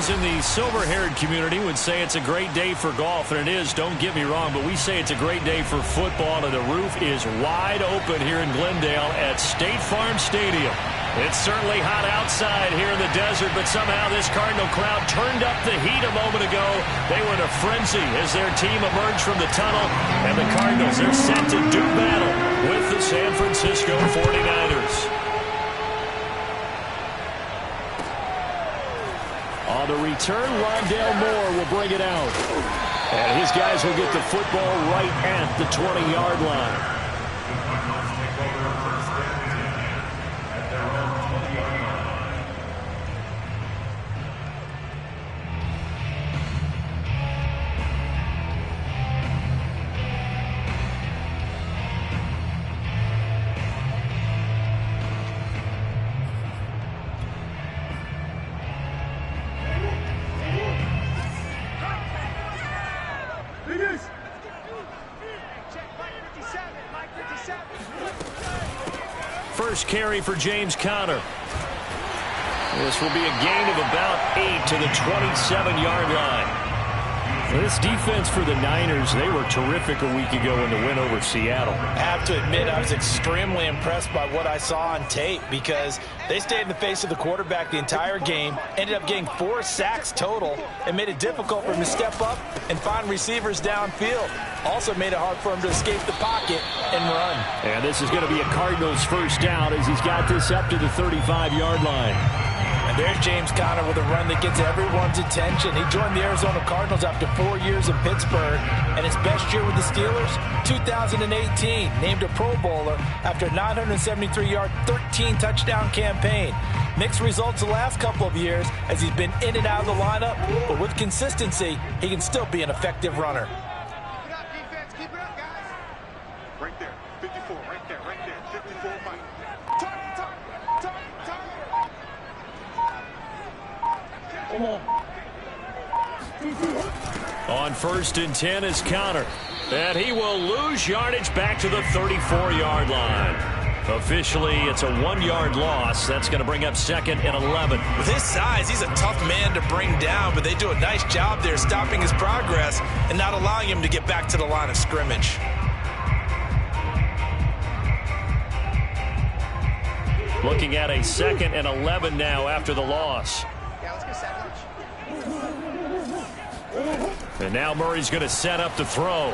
Those in the silver-haired community would say it's a great day for golf, and it is, don't get me wrong, but we say it's a great day for football, and the roof is wide open here in Glendale at State Farm Stadium. It's certainly hot outside here in the desert, but somehow this Cardinal crowd turned up the heat a moment ago. They were in a frenzy as their team emerged from the tunnel, and the Cardinals are set to do battle with the San Francisco 49ers. On the return, Rondale Moore will bring it out. And his guys will get the football right at the 20-yard line. First carry for James Conner. This will be a gain of about 8 to the 27-yard line. This defense for the Niners, they were terrific a week ago in the win over Seattle. I have to admit, I was extremely impressed by what I saw on tape because they stayed in the face of the quarterback the entire game, ended up getting 4 sacks total, and made it difficult for him to step up and find receivers downfield. Also made it hard for him to escape the pocket and run. And this is going to be a Cardinals first down as he's got this up to the 35-yard line. And there's James Conner with a run that gets everyone's attention. He joined the Arizona Cardinals after 4 years in Pittsburgh, and his best year with the Steelers, 2018, named a Pro Bowler after a 973-yard, 13-touchdown campaign. Mixed results the last couple of years as he's been in and out of the lineup, but with consistency, he can still be an effective runner. Keep it up, defense. Keep it up, guys. Right there. 54. Right there. Right there. 54, Mike. On 1st and 10 is Conner. And he will lose yardage back to the 34-yard line. Officially, it's a 1-yard loss. That's going to bring up 2nd and 11. With his size, he's a tough man to bring down, but they do a nice job there stopping his progress and not allowing him to get back to the line of scrimmage. Looking at a 2nd and 11 now after the loss. Yeah, let's get sandwich. And now Murray's going to set up to throw.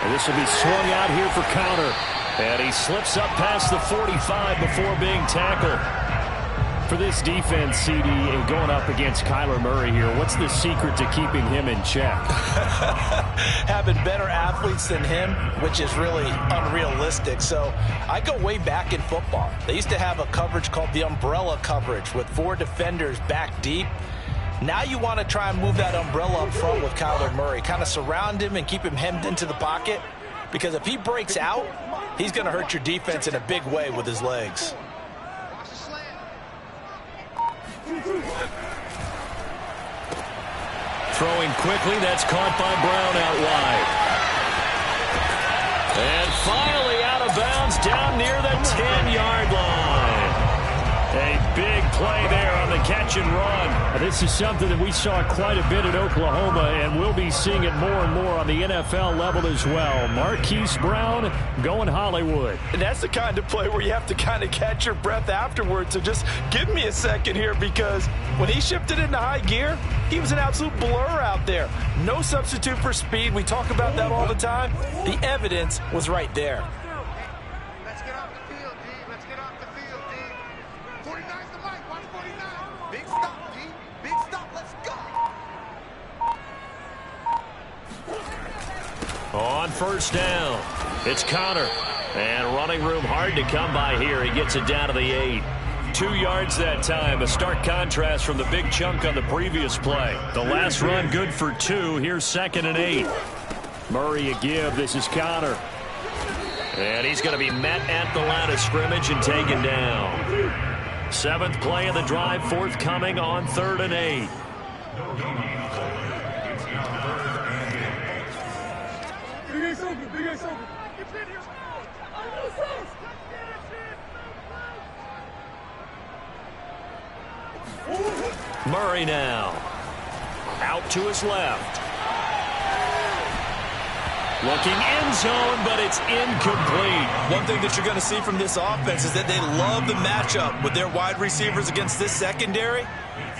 And this will be swung out here for Conner. And he slips up past the 45 before being tackled. For this defense, CD, and going up against Kyler Murray here, what's the secret to keeping him in check? Having better athletes than him, which is really unrealistic. So I go way back in football. They used to have a coverage called the umbrella coverage with 4 defenders back deep. Now you want to try and move that umbrella up front with Kyler Murray, kind of surround him and keep him hemmed into the pocket, because if he breaks out, he's going to hurt your defense in a big way with his legs. Throwing quickly, that's caught by Brown out wide. And finally out of bounds down near the 10-yard line. A big play there on the catch and run. This is something that we saw quite a bit at Oklahoma, and we'll be seeing it more and more on the NFL level as well. Marquise Brown going Hollywood. And that's the kind of play where you have to kind of catch your breath afterwards. So just give me a second here, because when he shifted into high gear, he was an absolute blur out there. No substitute for speed. We talk about that all the time. The evidence was right there. Let's get off the field, D. Let's get off the field, D. 49's the mic. Watch 49. Big stop, D. Big stop. Let's go. On 1st down, it's Conner. And running room hard to come by here. He gets it down to the 8. 2 yards that time. A stark contrast from the big chunk on the previous play. The last run good for 2. Here's 2nd and 8. Murray a give. This is Conner. And he's going to be met at the line of scrimmage and taken down. 7th play of the drive, forthcoming on 3rd and 8. Murray now. Out to his left. Looking end zone, but it's incomplete. One thing that you're going to see from this offense is that they love the matchup with their wide receivers against this secondary.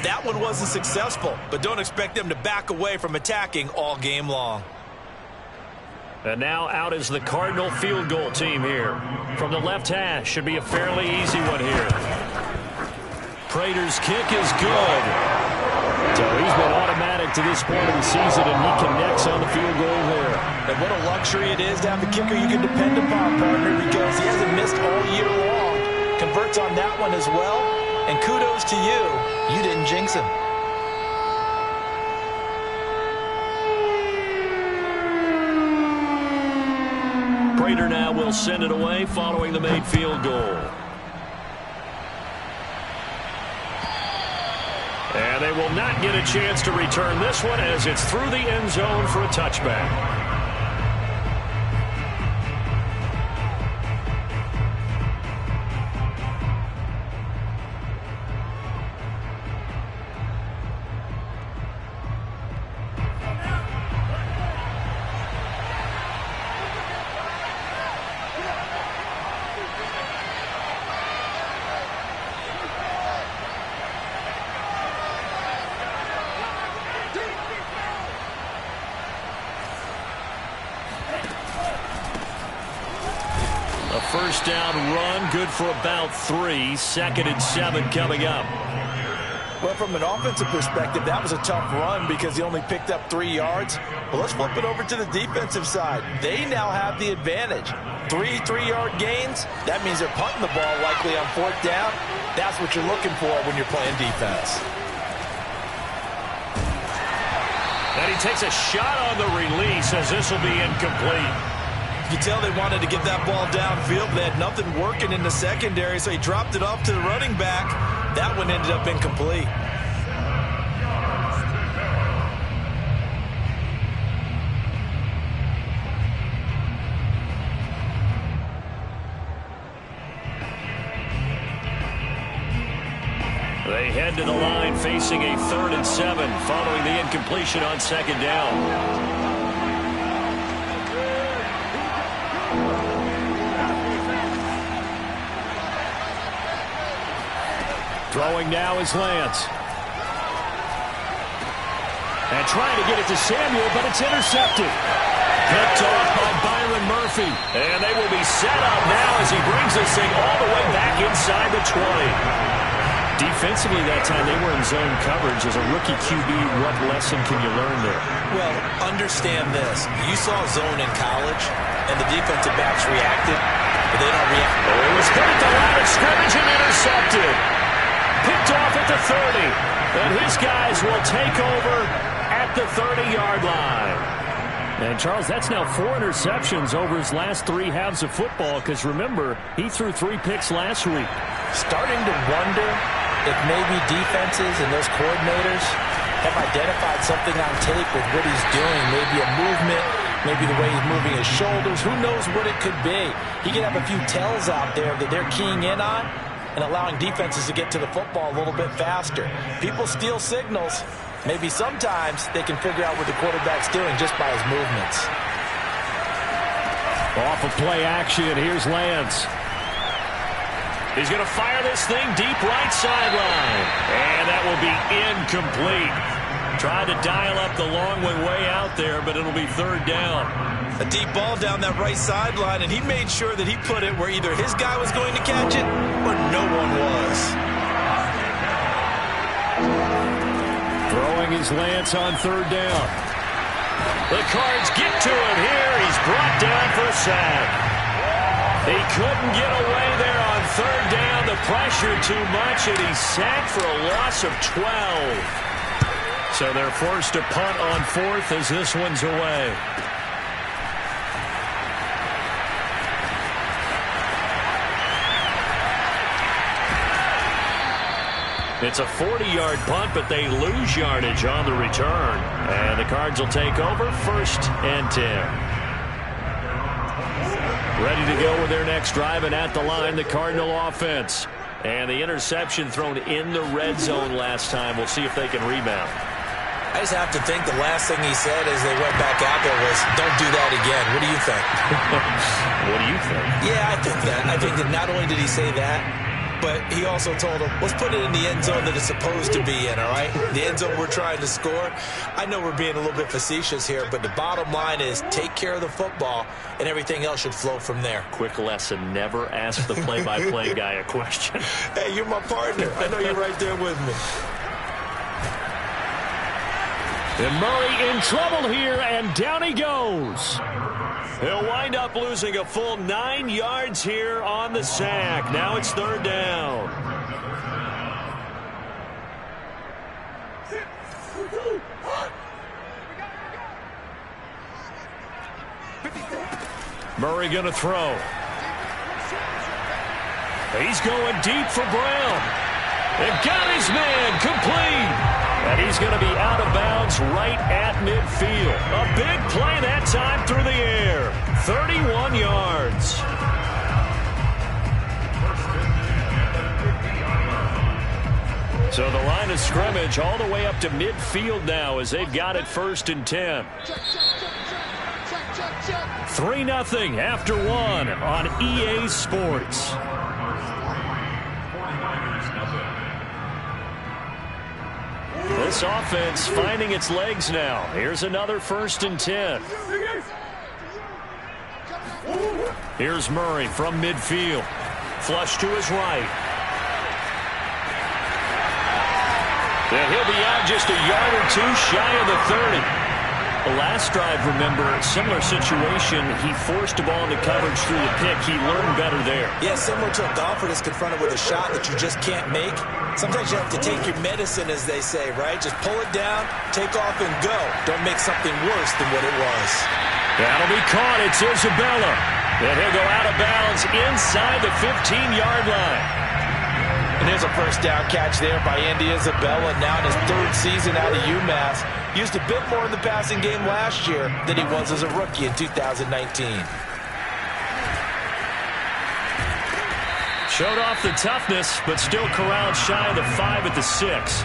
That one wasn't successful, but don't expect them to back away from attacking all game long. And now out is the Cardinal field goal team here. From the left hash, should be a fairly easy one here. Prater's kick is good. So he's been automatic to this point of the season, and he connects on the field goal there. And what a luxury it is to have a kicker you can depend upon, partner, because he hasn't missed all year long. Converts on that one as well. And kudos to you. You didn't jinx him. Prater now will send it away following the made field goal. And they will not get a chance to return this one as it's through the end zone for a touchback. First down run, good for about 3. 2nd and 7 coming up. Well, from an offensive perspective, that was a tough run because he only picked up 3 yards. Well, let's flip it over to the defensive side. They now have the advantage. 3 3-yard gains. That means they're punting the ball likely on 4th down. That's what you're looking for when you're playing defense. And he takes a shot on the release as this will be incomplete. You can tell they wanted to get that ball downfield. They had nothing working in the secondary, so he dropped it off to the running back. That one ended up incomplete. They head to the line facing a 3rd and 7 following the incompletion on 2nd down. Throwing now is Lance. And trying to get it to Samuel, but it's intercepted. Picked off by Byron Murphy. And they will be set up now as he brings this thing all the way back inside the 20. Defensively that time, they were in zone coverage. As a rookie QB, what lesson can you learn there? Well, understand this. You saw zone in college, and the defensive backs reacted, but they don't react. Oh, it was hit at the line of scrimmage and intercepted. Picked off at the 30. And his guys will take over at the 30-yard line. And, Charles, that's now 4 interceptions over his last 3 halves of football because, remember, he threw 3 picks last week. Starting to wonder if maybe defenses and those coordinators have identified something on tape with what he's doing. Maybe a movement, maybe the way he's moving his shoulders. Who knows what it could be? He could have a few tells out there that they're keying in on and allowing defenses to get to the football a little bit faster. People steal signals. Maybe sometimes they can figure out what the quarterback's doing just by his movements. Off of play action, here's Lance. He's going to fire this thing deep right sideline. And that will be incomplete. Tried to dial up the long way out there, but it'll be 3rd down. A deep ball down that right sideline, and he made sure that he put it where either his guy was going to catch it or no one was. Throwing his Lance on 3rd down. The Cards get to him here. He's brought down for a sack. He couldn't get away there on 3rd down. The pressure too much, and he's sacked for a loss of 12. So they're forced to punt on 4th as this one's away. It's a 40-yard punt, but they lose yardage on the return. And the Cards will take over 1st and 10. Ready to go with their next drive, and at the line, the Cardinal offense. And the interception thrown in the red zone last time. We'll see if they can rebound. I just have to think the last thing he said as they went back out there was, don't do that again. What do you think? What do you think? Yeah, I think that. I think that not only did he say that, but he also told him, let's put it in the end zone that it's supposed to be in, all right? The end zone we're trying to score. I know we're being a little bit facetious here, but the bottom line is take care of the football, and everything else should flow from there. Quick lesson, never ask the play-by-play guy a question. Hey, you're my partner. I know you're right there with me. And Murray in trouble here, and down he goes. He'll wind up losing a full 9 yards here on the sack. Now it's third down. Murray going to throw. He's going deep for Brown. And got his man complete. And he's going to be out of bounds right at midfield. A big play that time through the air. 31 yards. So the line of scrimmage all the way up to midfield now as they've got it 1st and 10. 3-0 after 1 on EA Sports. This offense finding its legs now. Here's another 1st and 10. Here's Murray from midfield. Flush to his right. And he'll be out just a yard or two shy of the 30. The last drive, remember, similar situation. He forced the ball into coverage through the pick. He learned better there. Yeah, similar to a golfer that's confronted with a shot that you just can't make. Sometimes you have to take your medicine, as they say, right? Just pull it down, take off, and go. Don't make something worse than what it was. That'll be caught. It's Isabella. And he'll go out of bounds inside the 15-yard line. And there's a first down catch there by Andy Isabella, now in his 3rd season out of UMass. Used a bit more in the passing game last year than he was as a rookie in 2019. Showed off the toughness, but still corralled shy of the 5 at the 6.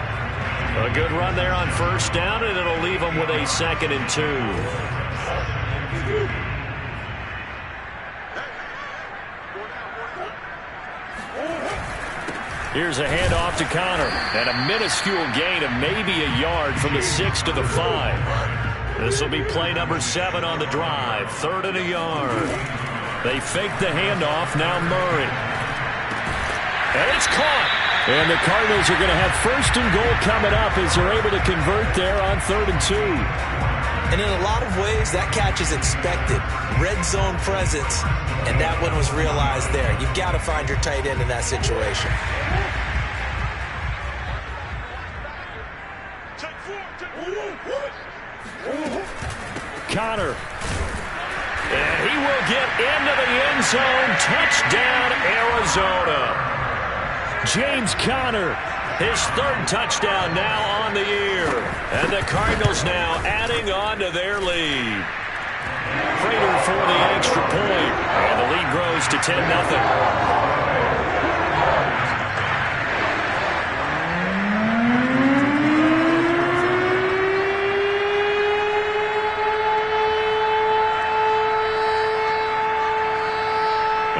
A good run there on 1st down, and it'll leave him with a 2nd and 2. Here's a handoff to Connor, and a minuscule gain of maybe a yard from the 6 to the 5. This will be play number 7 on the drive, 3rd and a yard. They fake the handoff, now Murray. And it's caught. And the Cardinals are going to have 1st and goal coming up as they're able to convert there on 3rd and 2. And in a lot of ways, that catch is expected. Red zone presence, and that one was realized there. You've got to find your tight end in that situation. Connor. And he will get into the end zone. Touchdown, Arizona. James Conner, his 3rd touchdown now on the year. And the Cardinals now adding on to their lead. Prater for the extra point. And the lead grows to 10-0.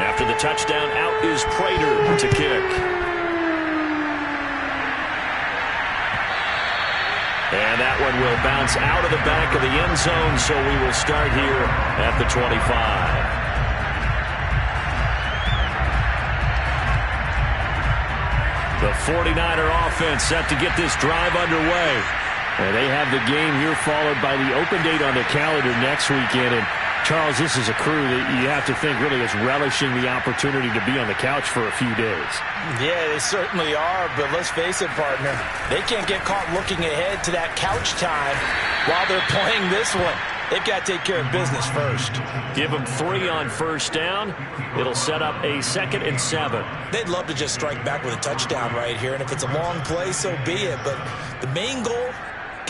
After the touchdown, out is Prater to kick. And that one will bounce out of the back of the end zone, so we will start here at the 25. The 49er offense set to get this drive underway. And they have the game here followed by the open date on their calendar next weekend. And Charles, this is a crew that you have to think really is relishing the opportunity to be on the couch for a few days. Yeah, they certainly are, but let's face it, partner. They can't get caught looking ahead to that couch time while they're playing this one. They've got to take care of business first. Give them 3 on 1st down. It'll set up a 2nd and 7. They'd love to just strike back with a touchdown right here, and if it's a long play, so be it. But the main goal,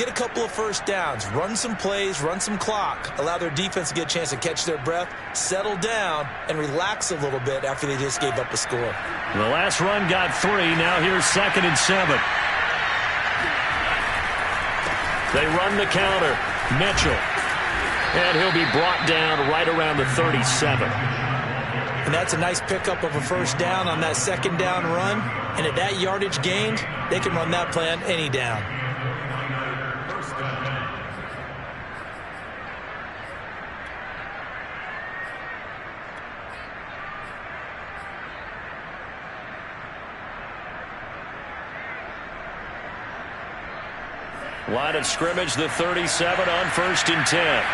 get a couple of first downs, run some plays, run some clock, allow their defense to get a chance to catch their breath, settle down, and relax a little bit after they just gave up a score. The last run got 3. Now here's 2nd and 7. They run the counter. Mitchell. And he'll be brought down right around the 37. And that's a nice pickup of a first down on that 2nd down run. And at that yardage gained, they can run that play on any down. Line of scrimmage, the 37 on 1st and 10.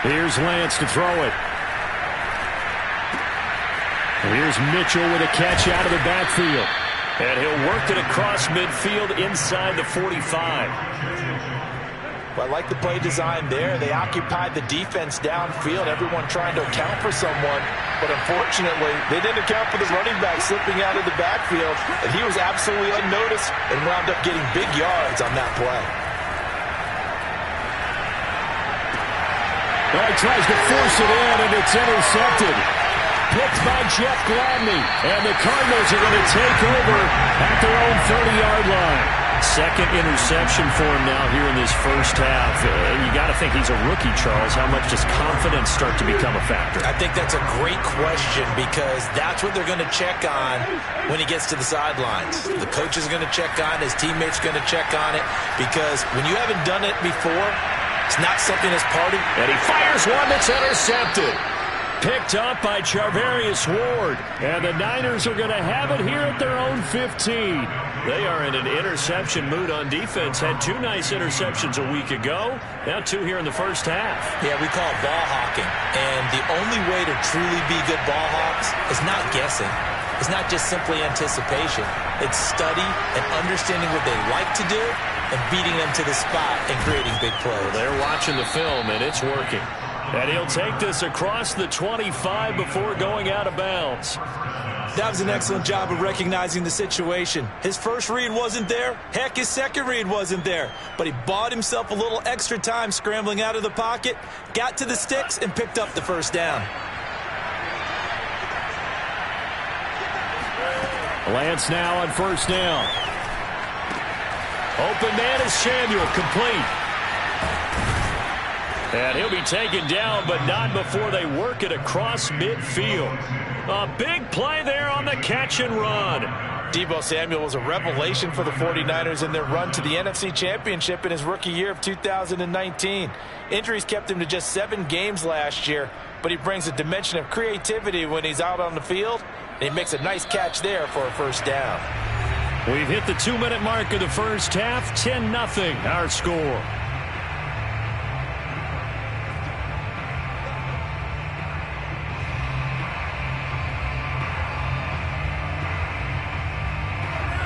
Here's Lance to throw it. Here's Mitchell with a catch out of the backfield. And he'll work it across midfield inside the 45. Well, I like the play design there. They occupied the defense downfield, everyone trying to account for someone. But unfortunately, they didn't account for the running back slipping out of the backfield. And he was absolutely unnoticed and wound up getting big yards on that play. Well, he tries to force it in, and it's intercepted. Picked by Jeff Gladney. And the Cardinals are going to take over at their own 30-yard line. 2nd interception for him now here in this first half. You got to think he's a rookie, Charles. How much does confidence start to become a factor? I think that's a great question because that's what they're going to check on when he gets to the sidelines. The coach is going to check on, his teammates are going to check on it because when you haven't done it before, it's not something that's part of. And he fires one that's intercepted. Picked up by Charvarius Ward. And the Niners are going to have it here at their own 15. They are in an interception mood on defense. Had 2 nice interceptions a week ago. Now 2 here in the first half. Yeah, we call it ball hawking. And the only way to truly be good ball hawks is not guessing. It's not just simply anticipation. It's study and understanding what they like to do and beating them to the spot and creating big plays. Well, they're watching the film, and it's working. And he'll take this across the 25 before going out of bounds. That was an excellent job of recognizing the situation. His first read wasn't there. Heck, his second read wasn't there. But he bought himself a little extra time scrambling out of the pocket, got to the sticks, and picked up the first down. Lance now on 1st down. Open man is Samuel, complete. And he'll be taken down, but not before they work it across midfield. A big play there on the catch and run. Deebo Samuel was a revelation for the 49ers in their run to the NFC Championship in his rookie year of 2019. Injuries kept him to just 7 games last year, but he brings a dimension of creativity when he's out on the field, and he makes a nice catch there for a first down. We've hit the 2-minute mark of the first half. 10-0 our score.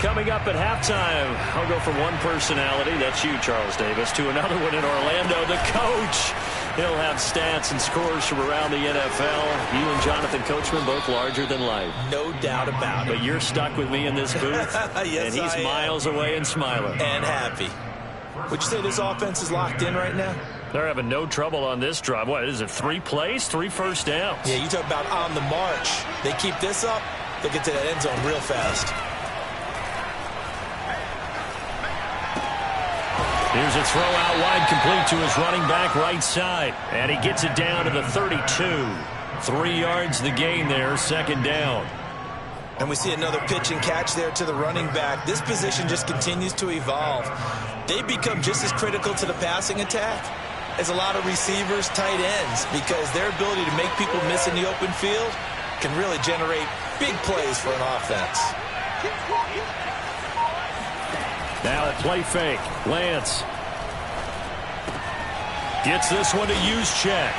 Coming up at halftime, I'll go from one personality, that's you, Charles Davis, to another one in Orlando, the coach. He'll have stats and scores from around the NFL. You and Jonathan Coachman, both larger than life. No doubt about it. But you're stuck with me in this booth, yes, and he's miles away and smiling. And happy. Would you say this offense is locked in right now? They're having no trouble on this drive. What is it, 3 plays, 3 first downs? Yeah, you talk about on the march. They keep this up, they'll get to that end zone real fast. Here's a throw out wide, complete to his running back right side. And he gets it down to the 32. 3 yards the gain there, 2nd down. And we see another pitch and catch there to the running back. This position just continues to evolve. They become just as critical to the passing attack as a lot of receivers, tight ends, because their ability to make people miss in the open field can really generate big plays for an offense. Now a play fake. Lance gets this one to Juszczyk.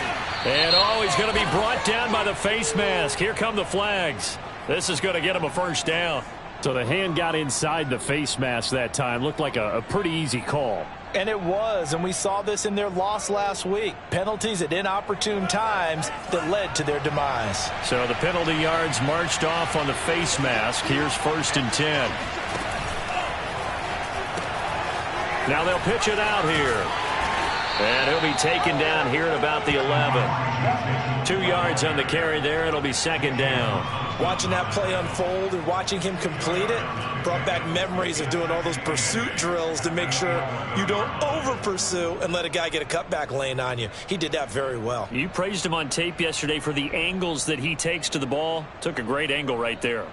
And he's going to be brought down by the face mask. Here come the flags. This is going to get him a first down. So the hand got inside the face mask that time. Looked like a pretty easy call. And it was, and we saw this in their loss last week. Penalties at inopportune times that led to their demise. So the penalty yards marched off on the face mask. Here's 1st and 10. Now they'll pitch it out here. And he'll be taken down here at about the 11. 2 yards on the carry there. It'll be second down. Watching that play unfold and watching him complete it brought back memories of doing all those pursuit drills to make sure you don't over-pursue and let a guy get a cutback lane on you. He did that very well. You praised him on tape yesterday for the angles that he takes to the ball. Took a great angle right there.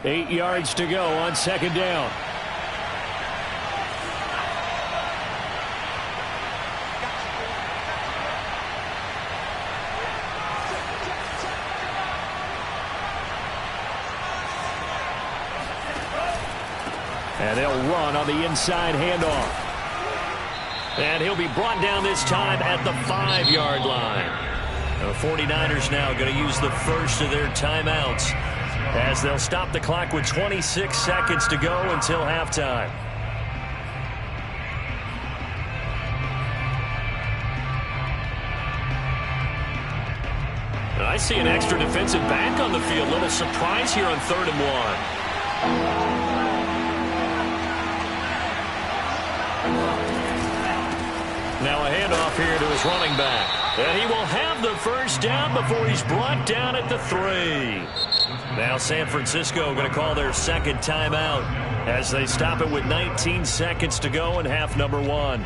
Eight yards to go on second down. And they'll run on the inside handoff. And he'll be brought down this time at the 5-yard line. The 49ers now going to use the first of their timeouts, as they'll stop the clock with 26 seconds to go until halftime. I see an extra defensive back on the field. Little surprise here on 3rd and 1. Now a handoff here to his running back. And he will have the first down before he's brought down at the 3. Now San Francisco going to call their second timeout as they stop it with 19 seconds to go in half number 1.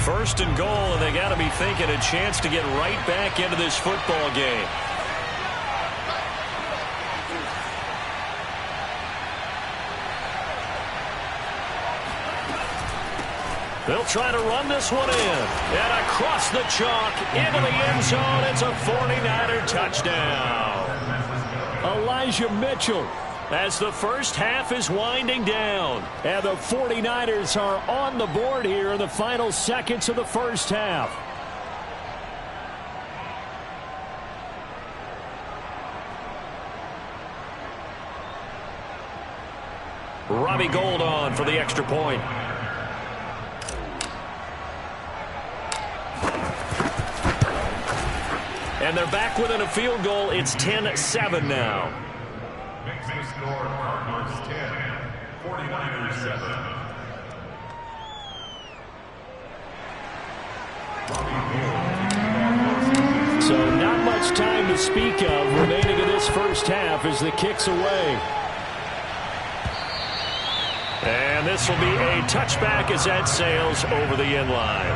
1st and goal, and they got to be thinking a chance to get right back into this football game. They'll try to run this one in. And across the chalk into the end zone. It's a 49er touchdown. Elijah Mitchell, as the first half is winding down. And the 49ers are on the board here in the final seconds of the first half. Robbie Gould on for the extra point. And they're back within a field goal. It's 10-7 now. Next score, Cardinals 10, 49ers 7. So not much time to speak of remaining in this first half as the kick's away. And this will be a touchback as that sails over the end line.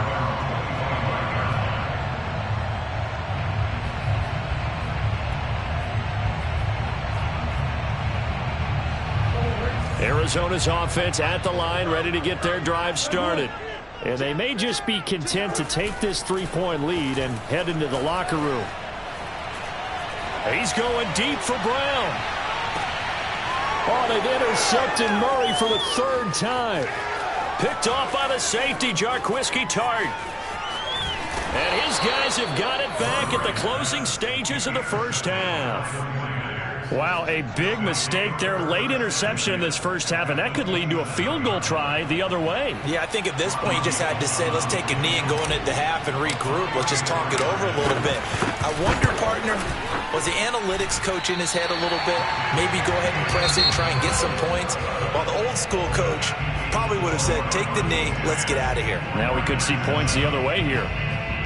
Arizona's offense at the line, ready to get their drive started. And they may just be content to take this 3-point lead and head into the locker room. He's going deep for Brown. Oh, they've intercepted Murray for the 3rd time. Picked off by the safety, Jarquiski Tart. And his guys have got it back at the closing stages of the first half. Wow, a big mistake there. Late interception in this first half, and that could lead to a field goal try the other way. Yeah, I think at this point you just had to say, let's take a knee and go into half and regroup. Let's just talk it over a little bit. I wonder, partner, was the analytics coach in his head a little bit? Maybe go ahead and press it and try and get some points? While the old school coach probably would have said, take the knee, let's get out of here. Now we could see points the other way here.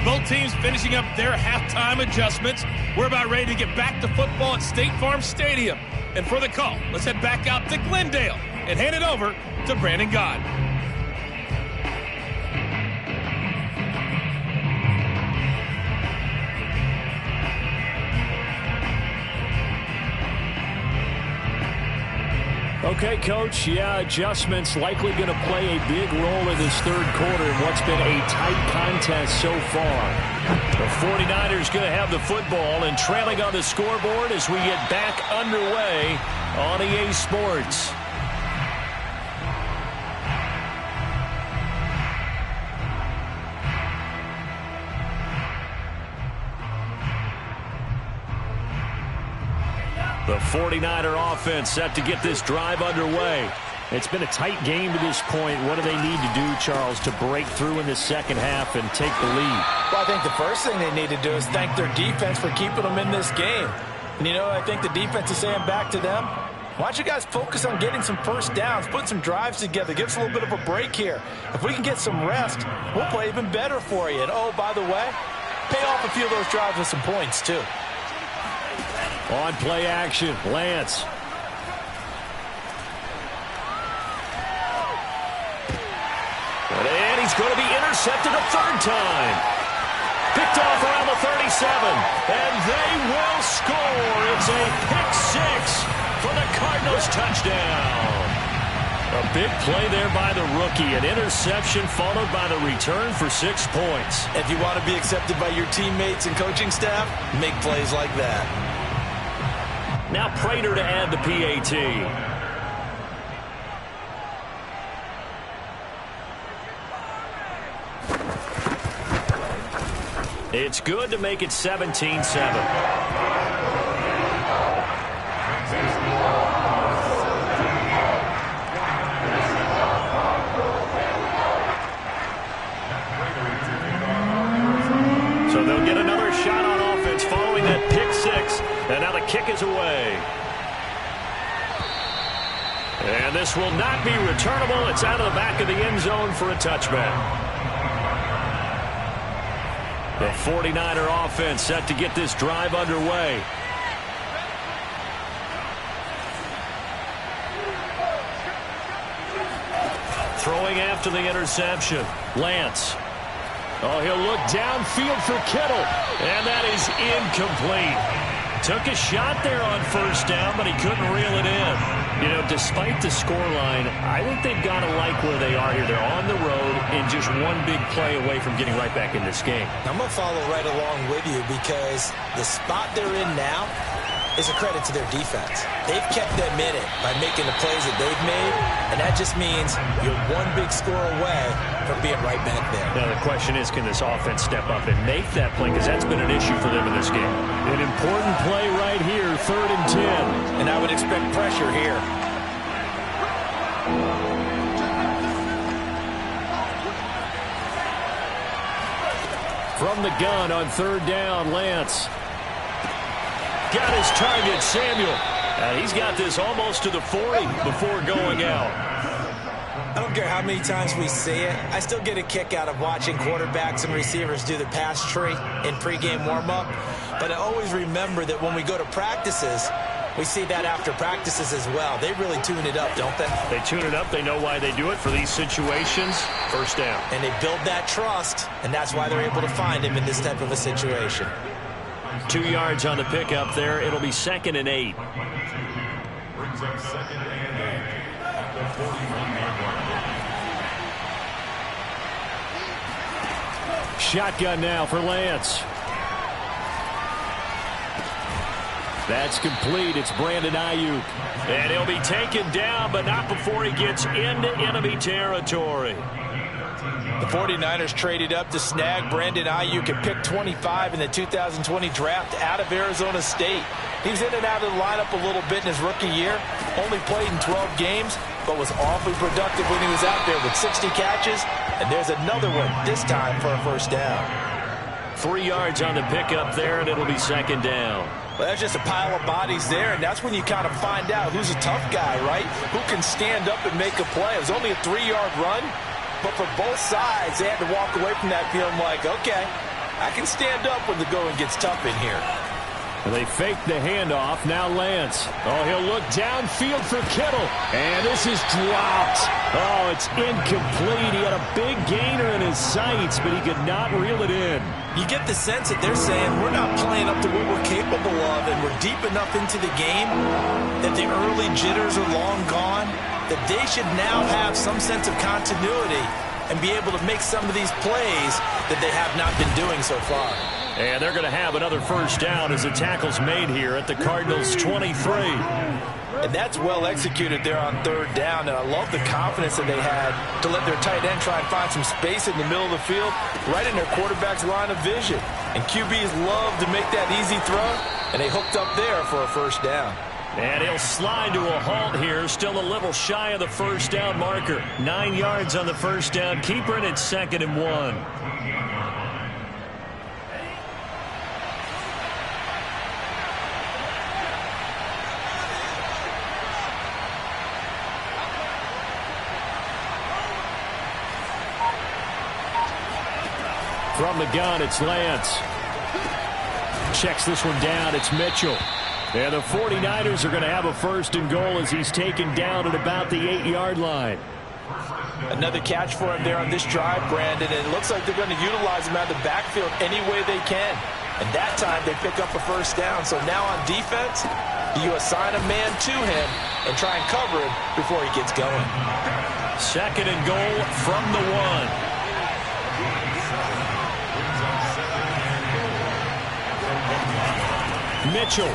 Both teams finishing up their halftime adjustments. We're about ready to get back to football at State Farm Stadium. And for the call, let's head back out to Glendale and hand it over to Brandon God. Okay, Coach, yeah, adjustments likely going to play a big role in this 3rd quarter in what's been a tight contest so far. The 49ers going to have the football and trailing on the scoreboard as we get back underway on EA Sports. The 49er offense set to get this drive underway. It's been a tight game to this point. What do they need to do, Charles, to break through in the second half and take the lead? Well, I think the first thing they need to do is thank their defense for keeping them in this game. And, you know, I think the defense is saying back to them, why don't you guys focus on getting some first downs, put some drives together, give us a little bit of a break here. If we can get some rest, we'll play even better for you. And, oh, by the way, pay off a few of those drives with some points, too. On play action, Lance. And he's going to be intercepted a third time. Picked off around the 37. And they will score. It's a pick six for the Cardinals touchdown. A big play there by the rookie. An interception followed by the return for 6 points. If you want to be accepted by your teammates and coaching staff, make plays like that. Now Prater to add the PAT. It's good to make it 17-7. So they'll get another shot on offense following that pick six. And now the kick is away. And this will not be returnable. It's out of the back of the end zone for a touchback. The 49er offense set to get this drive underway. Throwing after the interception. Lance. Oh, he'll look downfield for Kittle. And that is incomplete. Took a shot there on first down, but he couldn't reel it in. You know, despite the scoreline, I think they've got to like where they are here. They're on the road and just one big play away from getting right back in this game. I'm going to follow right along with you because the spot they're in now is a credit to their defense. They've kept them in it by making the plays that they've made, and that just means you're one big score away from being right back there. Now, the question is, can this offense step up and make that play? Because that's been an issue for them in this game. An important play right here, 3rd and 10. And I would expect pressure here. From the gun on 3rd down, Lance. Got his target, Samuel. And he's got this almost to the 40 before going out. I don't care how many times we see it. I still get a kick out of watching quarterbacks and receivers do the pass tree in pregame warm-up. But I always remember that when we go to practices, we see that after practices as well. They really tune it up, don't they? They tune it up. They know why they do it for these situations. First down. And they build that trust, and that's why they're able to find him in this type of a situation. 2 yards on the pickup there. It'll be 2nd and 8. Brings up 2nd and 8 at the 41-yard line. Shotgun now for Lance. That's complete. It's Brandon Ayuk. And he'll be taken down, but not before he gets into enemy territory. The 49ers traded up to snag Brandon Ayuk at pick 25 in the 2020 draft out of Arizona State. He was in and out of the lineup a little bit in his rookie year. Only played in 12 games, but was awfully productive when he was out there with 60 catches. And there's another one, this time for a first down. 3 yards on the pickup there, and it'll be 2nd down. Well, that's just a pile of bodies there, and that's when you kind of find out who's a tough guy, right? Who can stand up and make a play. It was only a 3-yard run, but for both sides, they had to walk away from that feeling like, okay, I can stand up when the going gets tough in here. They fake the handoff. Now Lance. Oh, he'll look downfield for Kittle. And this is dropped. Oh, it's incomplete. He had a big gainer in his sights, but he could not reel it in. You get the sense that they're saying we're not playing up to what we're capable of, and we're deep enough into the game that the early jitters are long gone, that they should now have some sense of continuity and be able to make some of these plays that they have not been doing so far. And they're going to have another first down as the tackle's made here at the Cardinals' 23. And that's well executed there on 3rd down. And I love the confidence that they had to let their tight end try and find some space in the middle of the field, right in their quarterback's line of vision. And QBs love to make that easy throw, and they hooked up there for a first down. And he'll slide to a halt here, still a little shy of the first down marker. 9 yards on the first down keeper, and it's 2nd and 1. From the gun, it's Lance. Checks this one down, it's Mitchell. And the 49ers are going to have a 1st and goal as he's taken down at about the 8-yard line. Another catch for him there on this drive, Brandon, and it looks like they're going to utilize him out of the backfield any way they can. And that time they pick up a 1st down. So now on defense, you assign a man to him and try and cover him before he gets going. 2nd and goal from the 1. Mitchell.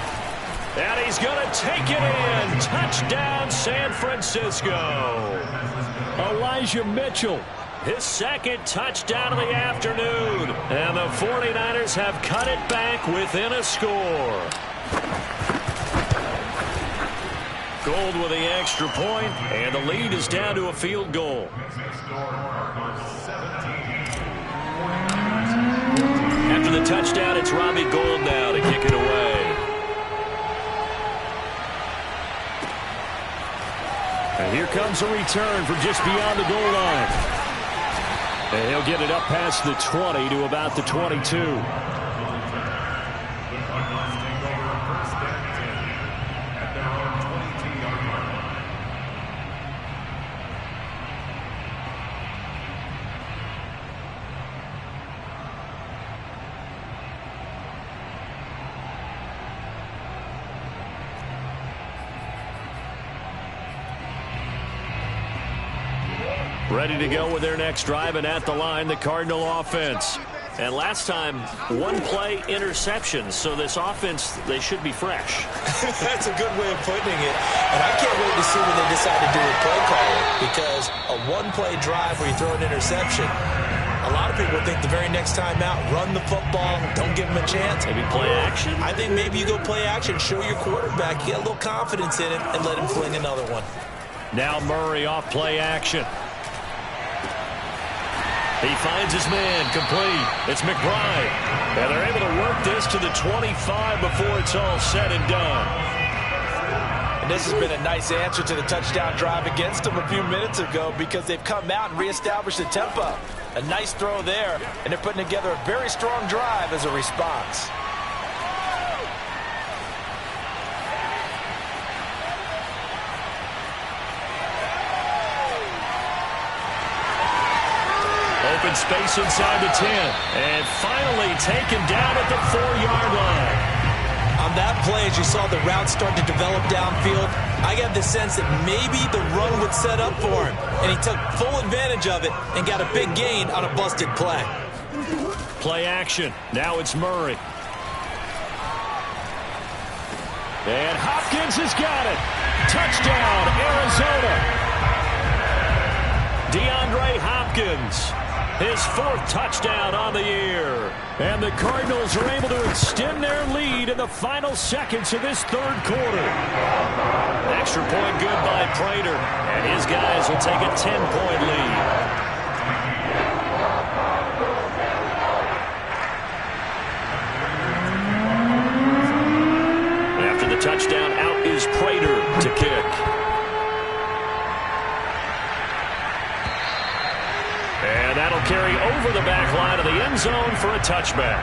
And he's going to take it in. Touchdown, San Francisco. Elijah Mitchell, his 2nd touchdown of the afternoon. And the 49ers have cut it back within a score. Gold with the extra point, and the lead is down to a field goal. After the touchdown, it's Robbie Gould now to kick it away. And here comes a return from just beyond the goal line. And he'll get it up past the 20 to about the 22. Ready to go with their next drive, and at the line, the Cardinal offense. And last time, 1-play interception, so this offense, they should be fresh. That's a good way of putting it. And I can't wait to see what they decide to do with play calling, because a 1-play drive where you throw an interception, a lot of people think the very next time out, run the football, don't give them a chance. Maybe play action? I think maybe you go play action, show your quarterback, get a little confidence in him, and let him fling another one. Now Murray off play action. He finds his man, complete. It's McBride. And they're able to work this to the 25 before it's all said and done. And this has been a nice answer to the touchdown drive against them a few minutes ago, because they've come out and reestablished the tempo. A nice throw there, and they're putting together a very strong drive as a response. Open space inside the 10. And finally taken down at the 4-yard line. On that play, as you saw the route start to develop downfield, I got the sense that maybe the run would set up for him. And he took full advantage of it and got a big gain on a busted play. Play action. Now it's Murray. And Hopkins has got it. Touchdown, Arizona. DeAndre Hopkins. His 4th touchdown on the year. And the Cardinals are able to extend their lead in the final seconds of this 3rd quarter. Extra point good by Prater. And his guys will take a 10-point lead. After the touchdown, out is Prater to kick. And that'll carry over the back line of the end zone for a touchback.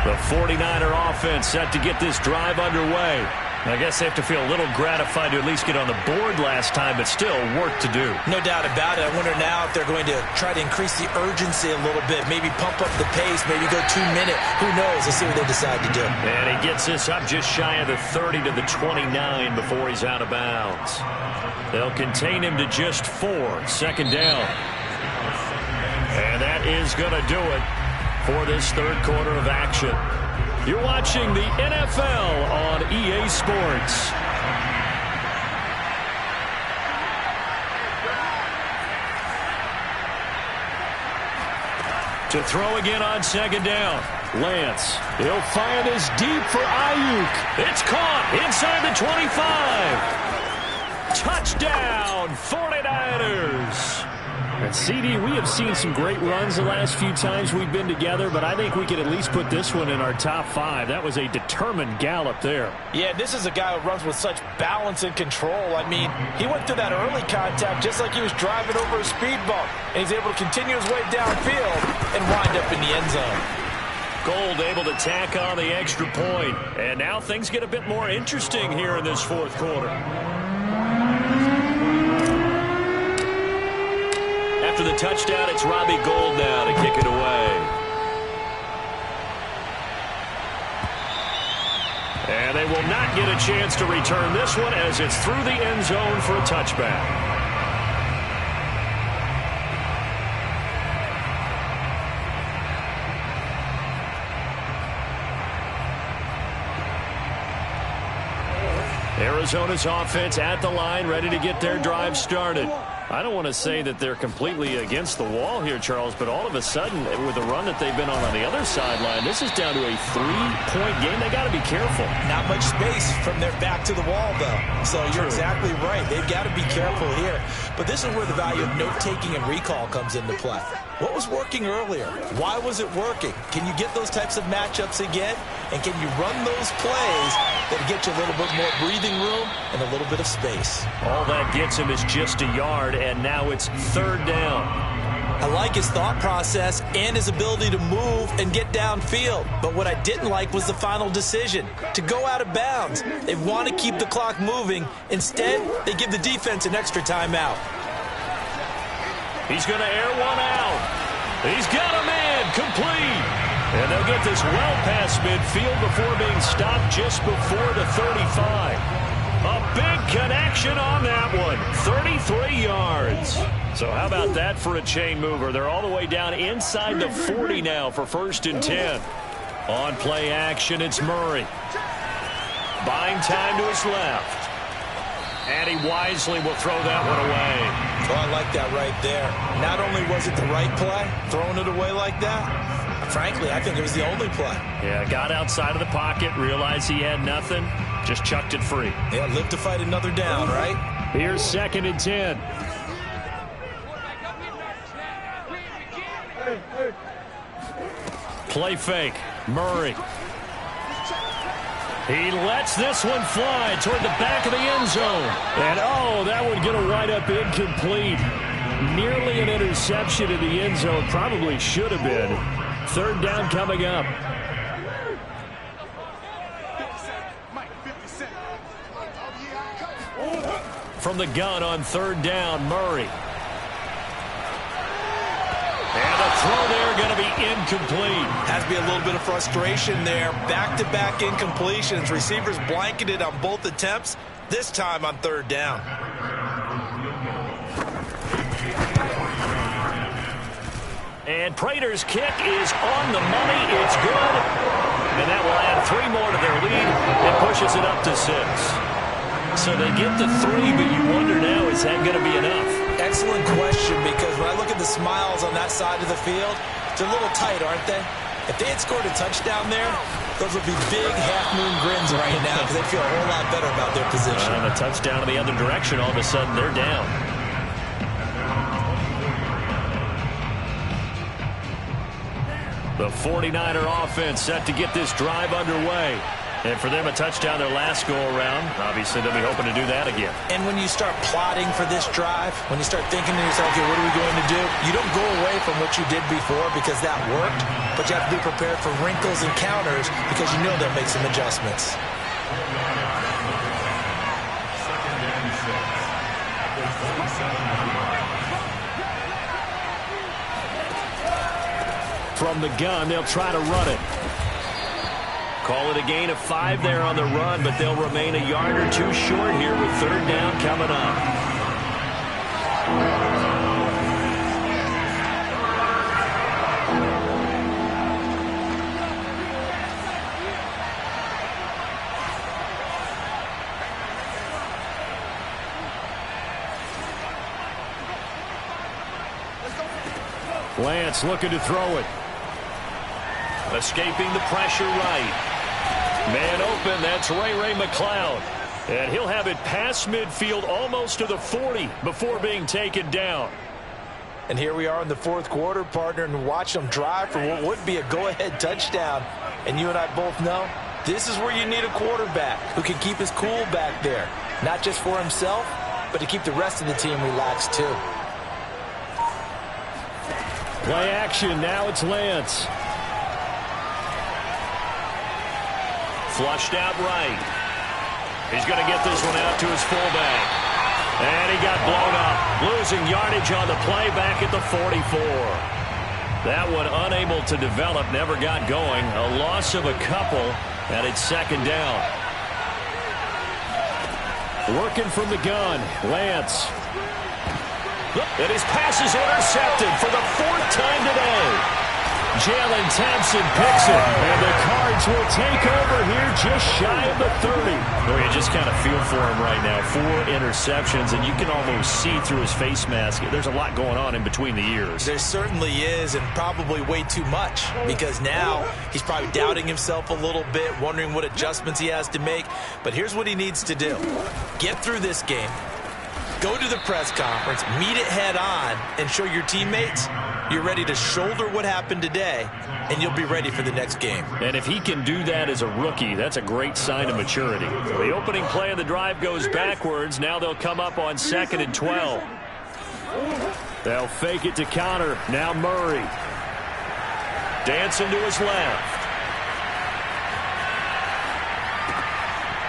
The 49er offense set to get this drive underway. I guess they have to feel a little gratified to at least get on the board last time, but still work to do. No doubt about it. I wonder now if they're going to try to increase the urgency a little bit, maybe pump up the pace, maybe go 2-minute. Who knows? Let's see what they decide to do. And he gets this up just shy of the 30 to the 29 before he's out of bounds. They'll contain him to just 4. 2nd down. And that is going to do it for this 3rd quarter of action. You're watching the NFL on EA Sports. To throw again on second down. Lance, he'll fire this deep for Ayuk. It's caught inside the 25. Touchdown, 49ers. And CD, we have seen some great runs the last few times we've been together, but I think we could at least put this one in our top 5. That was a determined gallop there. Yeah, this is a guy who runs with such balance and control. I mean, he went through that early contact just like he was driving over a speed bump, and he's able to continue his way downfield and wind up in the end zone. Gold able to tack on the extra point. And now things get a bit more interesting here in this fourth quarter. After the touchdown, it's Robbie Gould now to kick it away. And they will not get a chance to return this one as it's through the end zone for a touchback. Arizona's offense at the line, ready to get their drive started. I don't want to say that they're completely against the wall here, Charles, but all of a sudden, with the run that they've been on the other sideline, this is down to a 3-point game. They got to be careful. Not much space from their back to the wall, though. So you're exactly right. They've got to be careful here. But this is where the value of note-taking and recall comes into play. What was working earlier? Why was it working? Can you get those types of matchups again? And can you run those plays that get you a little bit more breathing room and a little bit of space? All that gets him is just a yard, and now it's third down. I like his thought process and his ability to move and get downfield. But what I didn't like was the final decision, to go out of bounds. They want to keep the clock moving. Instead, they give the defense an extra timeout. He's going to air one out. He's got a man complete. And they'll get this well past midfield before being stopped just before the 35. A big connection on that one. 33 yards. So how about that for a chain mover? They're all the way down inside the 40 now for 1st and 10. On play action, it's Murray. Buying time to his left. And he wisely will throw that one away. Oh, I like that right there. Not only was it the right play, throwing it away like that, frankly, I think it was the only play. Yeah, got outside of the pocket, realized he had nothing, just chucked it free. Yeah, live to fight another down, right? Here's 2nd and 10. Play fake. Murray. He lets this one fly toward the back of the end zone. And, oh, that one going to wind up incomplete. Nearly an interception in the end zone. Probably should have been. 3rd down coming up. From the gun on 3rd down, Murray. And the throw there going to be incomplete. Has to be a little bit of frustration there. Back-to-back incompletions. Receivers blanketed on both attempts, this time on 3rd down. And Prater's kick is on the money. It's good. And that will add 3 more to their lead and pushes it up to 6. So they get the 3, but you wonder now, is that going to be enough? Excellent question, because when I look at the smiles on that side of the field, they're a little tight, aren't they? If they had scored a touchdown there, those would be big half-moon grins right now because they feel a whole lot better about their position. And a touchdown in the other direction, all of a sudden they're down. The 49er offense set to get this drive underway. And for them, a touchdown their last go-around. Obviously, they'll be hoping to do that again. And when you start plotting for this drive, when you start thinking to yourself, okay, what are we going to do? You don't go away from what you did before because that worked, but you have to be prepared for wrinkles and counters because you know they'll make some adjustments. From the gun, they'll try to run it. Call it a gain of 5 there on the run, but they'll remain a yard or 2 short here with 3rd down coming up. Lance looking to throw it. Escaping the pressure right. Man open, that's Ray McCloud. And he'll have it past midfield almost to the 40 before being taken down. And here we are in the fourth quarter, partner, and watch them drive for what would be a go-ahead touchdown. And you and I both know this is where you need a quarterback who can keep his cool back there. Not just for himself, but to keep the rest of the team relaxed too. Play action, now it's Lance. Flushed out right. He's going to get this one out to his fullback. And he got blown up. Losing yardage on the play back at the 44. That one unable to develop, never got going. A loss of a couple, and it's second down. Working from the gun, Lance. And his pass is intercepted for the fourth time today. Jalen Thompson picks it, and the Cards will take over here just shy of the 30. Oh, you just kind of feel for him right now. 4 interceptions, and you can almost see through his face mask. There's a lot going on in between the ears. There certainly is, and probably way too much, because now he's probably doubting himself a little bit, wondering what adjustments he has to make. But here's what he needs to do. Get through this game. Go to the press conference, meet it head on, and show your teammates you're ready to shoulder what happened today, and you'll be ready for the next game. And if he can do that as a rookie, that's a great sign of maturity. The opening play of the drive goes backwards. Now they'll come up on 2nd and 12. They'll fake it to counter. Now Murray. Dancing to his left.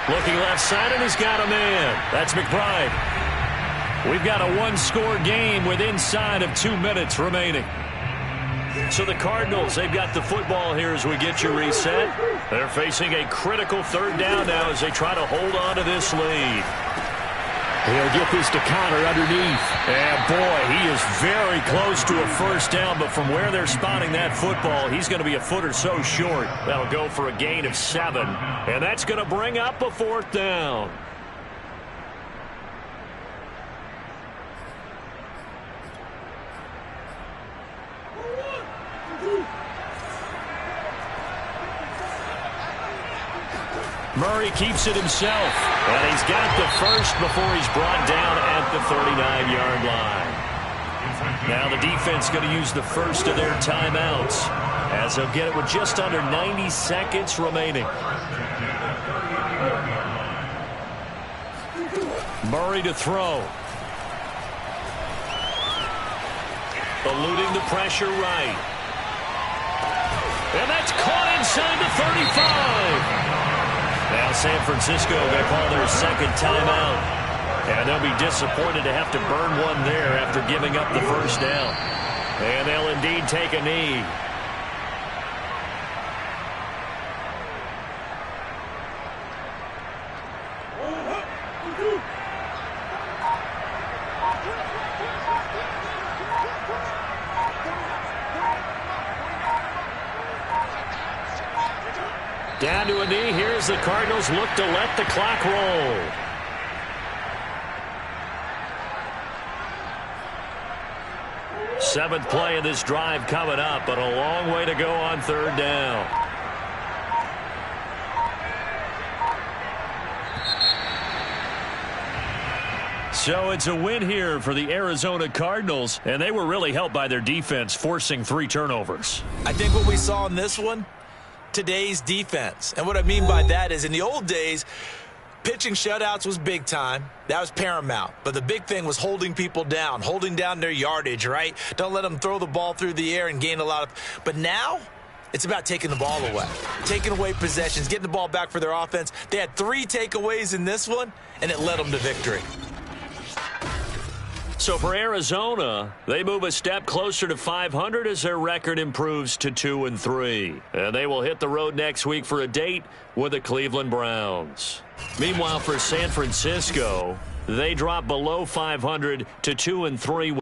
Looking left side, and he's got a man. That's McBride. We've got a one-score game with inside of 2 minutes remaining. So the Cardinals, they've got the football here as we get you reset. They're facing a critical third down now as they try to hold on to this lead. He'll get this to counter underneath. And boy, he is very close to a first down, but from where they're spotting that football, he's going to be a foot or so short. That'll go for a gain of 7, and that's going to bring up a 4th down. Murray keeps it himself, and he's got the first before he's brought down at the 39-yard line. Now the defense going to use the first of their timeouts as they'll get it with just under 90 seconds remaining. Murray to throw. Eluding the pressure right. And that's caught inside the 35. Now San Francisco going to call their second timeout. And they'll be disappointed to have to burn one there after giving up the first down. And they'll indeed take a knee. Down to a knee. Here's the Cardinals look to let the clock roll. Seventh play of this drive coming up, but a long way to go on third down. So it's a win here for the Arizona Cardinals, and they were really helped by their defense, forcing 3 turnovers. I think what we saw in this one, today's defense. And what I mean by that is in the old days, pitching shutouts was big time. That was paramount. But the big thing was holding people down, holding down their yardage, right? Don't let them throw the ball through the air and gain a lot of... But now, it's about taking the ball away. Taking away possessions, getting the ball back for their offense. They had 3 takeaways in this one, and it led them to victory. So for Arizona, they move a step closer to 500 as their record improves to 2-3. And they will hit the road next week for a date with the Cleveland Browns. Meanwhile, for San Francisco, they drop below 500 to 2-3.